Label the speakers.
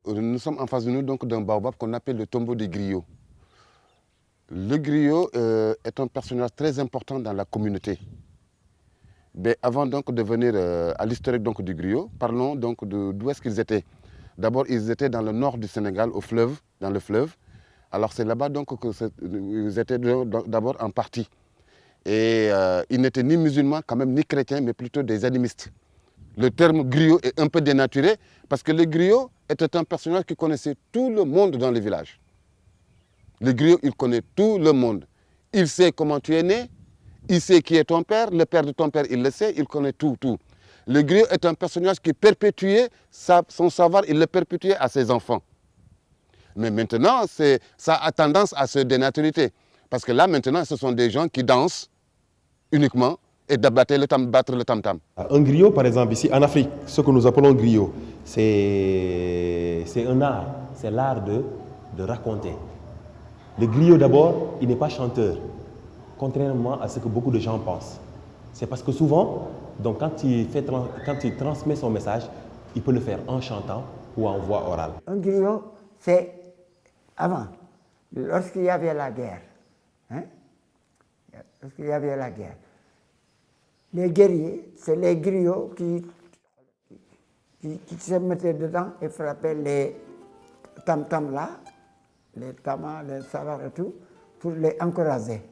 Speaker 1: Nous sommes en face de nous donc d'un baobab qu'on appelle le tombeau des griots. Le griot est un personnage très important dans la communauté. Mais avant donc de venir à l'historique donc du griot, parlons donc d'où est-ce qu'ils étaient. D'abord, ils étaient dans le nord du Sénégal, au fleuve, dans le fleuve. Alors c'est là-bas donc qu'ils étaient d'abord en partie. Et ils n'étaient ni musulmans, quand même, ni chrétiens, mais plutôt des animistes. Le terme griot est un peu dénaturé parce que le griot était un personnage qui connaissait tout le monde dans le village. Le griot, il connaît tout le monde. Il sait comment tu es né, il sait qui est ton père, le père de ton père, il le sait, il connaît tout, tout. Le griot est un personnage qui perpétuait son savoir, il le perpétuait à ses enfants. Mais maintenant, ça a tendance à se dénaturer. Parce que là, maintenant, ce sont des gens qui dansent uniquement et de battre le tam-tam.
Speaker 2: Un griot, par exemple, ici en Afrique, ce que nous appelons griot, c'est un art, c'est l'art de raconter. Le griot d'abord, il n'est pas chanteur, contrairement à ce que beaucoup de gens pensent. C'est parce que souvent, donc quand il transmet son message, il peut le faire en chantant ou en voix orale.
Speaker 3: Un griot, c'est avant, lorsqu'il y avait la guerre. Hein? Lorsqu'il y avait la guerre. Les guerriers, c'est les griots qui se mettaient dedans et frappaient les tam-tams là, les tamas, les savars et tout, pour les encourager.